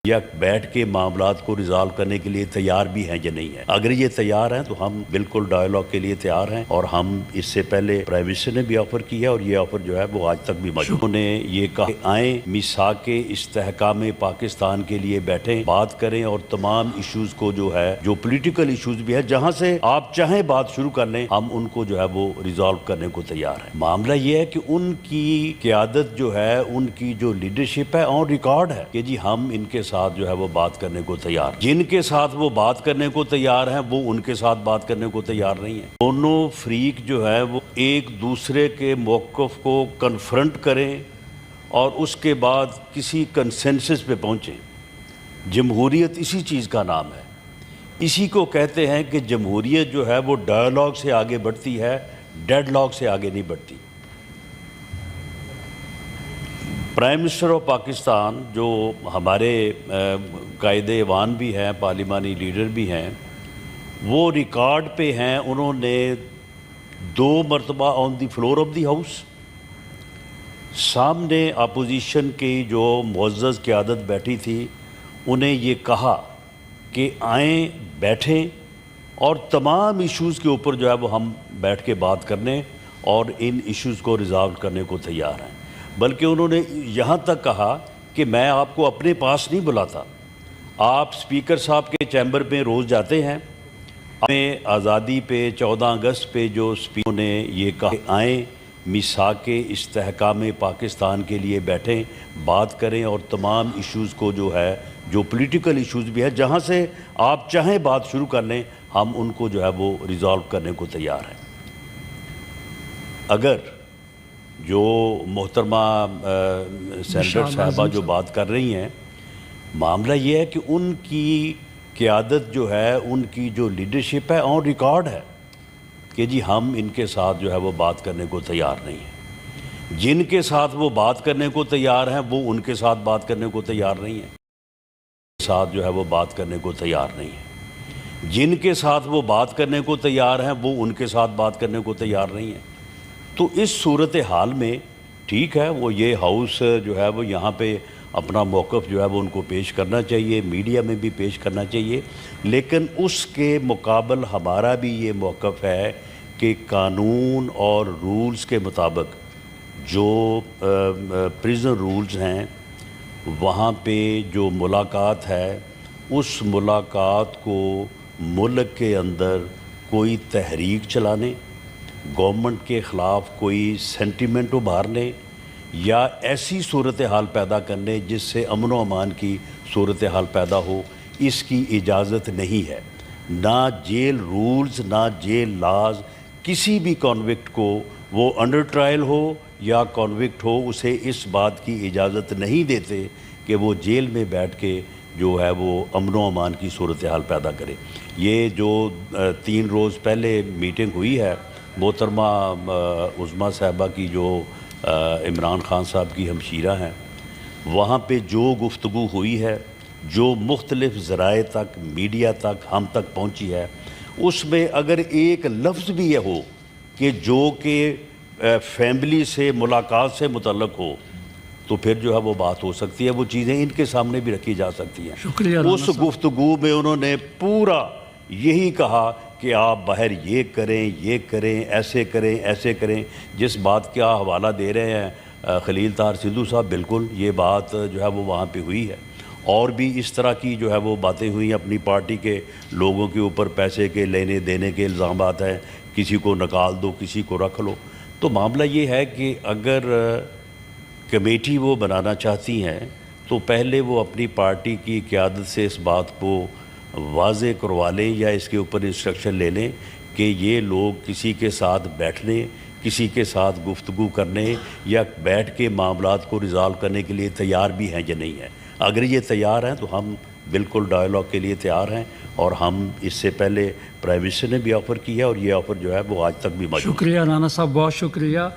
یا بیٹھ کے معاملات کو ریزالو کرنے کے لیے تیار بھی ہیں یا نہیں ہیں۔ اگر یہ تیار ہیں تو ہم بالکل ڈائیلاگ کے لیے تیار ہیں، اور ہم اس سے پہلے پرائم منسٹر نے بھی آفر کیا اور یہ آفر جو ہے وہ آج تک بھی موجود ہے۔ انہوں نے یہ کہا کہ آئیں میثاق استحکام پاکستان کے لیے بیٹھیں، بات کریں، اور تمام ایشوز کو جو ہے جو پولیٹیکل ایشوز بھی ہے جہاں سے آپ چاہیں بات شروع کر لیں، ہم ان کو جو ہے وہ ریزالو کرنے کو تیار ہیں۔ معاملہ یہ ہے کہ ان کی قیادت جو ہے، ان کی جو لیڈرشپ ہے آن ریکارڈ ہے کہ جی ہم ان کے ساتھ جو ہے وہ بات کرنے کو تیار، جن کے ساتھ وہ بات کرنے کو تیار ہیں وہ ان کے ساتھ بات کرنے کو تیار نہیں ہیں۔ دونوں فریق جو ہے وہ ایک دوسرے کے موقف کو کنفرنٹ کریں اور اس کے بعد کسی کنسنسس پہ پہنچیں۔ جمہوریت اسی چیز کا نام ہے، اسی کو کہتے ہیں کہ جمہوریت جو ہے وہ ڈائیلاگ سے آگے بڑھتی ہے، ڈیڈ لاگ سے آگے نہیں بڑھتی۔ پرائم منسٹر آف پاکستان جو ہمارے قائد ایوان بھی ہیں، پارلیمانی لیڈر بھی ہیں، وہ ریکارڈ پہ ہیں۔ انہوں نے 2 مرتبہ آن دی فلور آف دی ہاؤس سامنے اپوزیشن کی جو معزز قیادت بیٹھی تھی، انہیں یہ کہا کہ آئیں بیٹھیں اور تمام ایشوز کے اوپر جو ہے وہ ہم بیٹھ کے بات کرنے اور ان ایشوز کو ریزالو کرنے کو تیار ہیں۔ بلکہ انہوں نے یہاں تک کہا کہ میں آپ کو اپنے پاس نہیں بلاتا، آپ اسپیکر صاحب کے چیمبر میں روز جاتے ہیں۔ ہمیں آزادی پہ 14 اگست پہ جو اسپیکر نے یہ کہا کہ آئیں میثاق استحکام پاکستان کے لیے بیٹھیں، بات کریں، اور تمام ایشوز کو جو ہے جو پولیٹیکل ایشوز بھی ہے جہاں سے آپ چاہیں بات شروع کر لیں، ہم ان کو جو ہے وہ ریزالو کرنے کو تیار ہیں۔ اگر جو محترمہ سینیٹر صاحبہ جو بات کر رہی ہیں، معاملہ یہ ہے کہ ان کی قیادت جو ہے، ان کی جو لیڈرشپ ہے آن ریکارڈ ہے کہ جی ہم ان کے ساتھ جو ہے وہ بات کرنے کو تیار نہیں ہیں۔ جن کے ساتھ وہ بات کرنے کو تیار ہیں وہ ان کے ساتھ بات کرنے کو تیار نہیں ہیں، ساتھ جو ہے وہ بات کرنے کو تیار نہیں ہیں۔ جن کے ساتھ وہ بات کرنے کو تیار ہیں وہ ان کے ساتھ بات کرنے کو تیار نہیں ہیں۔ تو اس صورتحال میں ٹھیک ہے، وہ یہ ہاؤس جو ہے وہ یہاں پہ اپنا موقف جو ہے وہ ان کو پیش کرنا چاہیے، میڈیا میں بھی پیش کرنا چاہیے، لیکن اس کے مقابل ہمارا بھی یہ موقف ہے کہ قانون اور رولز کے مطابق جو پریزن رولز ہیں، وہاں پہ جو ملاقات ہے، اس ملاقات کو ملک کے اندر کوئی تحریک چلانے، گورنمنٹ کے خلاف کوئی سینٹیمنٹ ابھارنے یا ایسی صورتحال پیدا کرنے جس سے امن و امان کی صورتحال پیدا ہو، اس کی اجازت نہیں ہے۔ نہ جیل رولز، نہ جیل لاز کسی بھی کانوکٹ کو، وہ انڈر ٹرائل ہو یا کانوکٹ ہو، اسے اس بات کی اجازت نہیں دیتے کہ وہ جیل میں بیٹھ کے جو ہے وہ امن و امان کی صورتحال پیدا کرے۔ یہ جو 3 روز پہلے میٹنگ ہوئی ہے محترمہ عظمیٰ صاحبہ کی، جو عمران خان صاحب کی ہمشیرہ ہیں، وہاں پہ جو گفتگو ہوئی ہے، جو مختلف ذرائع تک، میڈیا تک، ہم تک پہنچی ہے، اس میں اگر ایک لفظ بھی یہ ہو کہ جو کہ فیملی سے، ملاقات سے متعلق ہو، تو پھر جو ہے وہ بات ہو سکتی ہے، وہ چیزیں ان کے سامنے بھی رکھی جا سکتی ہیں۔ شکریہ۔ اس گفتگو میں انہوں نے پورا یہی کہا کہ آپ باہر یہ کریں، یہ کریں، ایسے کریں، ایسے کریں۔ جس بات کا حوالہ دے رہے ہیں خلیل طاہر سندھو صاحب، بالکل یہ بات جو ہے وہ وہاں پہ ہوئی ہے، اور بھی اس طرح کی جو ہے وہ باتیں ہوئی۔ اپنی پارٹی کے لوگوں کے اوپر پیسے کے لینے دینے کے الزامات ہیں، کسی کو نکال دو، کسی کو رکھ لو۔ تو معاملہ یہ ہے کہ اگر کمیٹی وہ بنانا چاہتی ہیں تو پہلے وہ اپنی پارٹی کی قیادت سے اس بات کو واضح کروا لیں یا اس کے اوپر انسٹرکشن لے لیں کہ یہ لوگ کسی کے ساتھ بیٹھنے، کسی کے ساتھ گفتگو کرنے یا بیٹھ کے معاملات کو ریزالو کرنے کے لیے تیار بھی ہیں یا نہیں ہیں۔ اگر یہ تیار ہیں تو ہم بالکل ڈائیلاگ کے لیے تیار ہیں، اور ہم اس سے پہلے پرائم منسٹر نے بھی آفر کیا اور یہ آفر جو ہے وہ آج تک بھی موجود ہے۔ شکریہ رانا صاحب، بہت شکریہ۔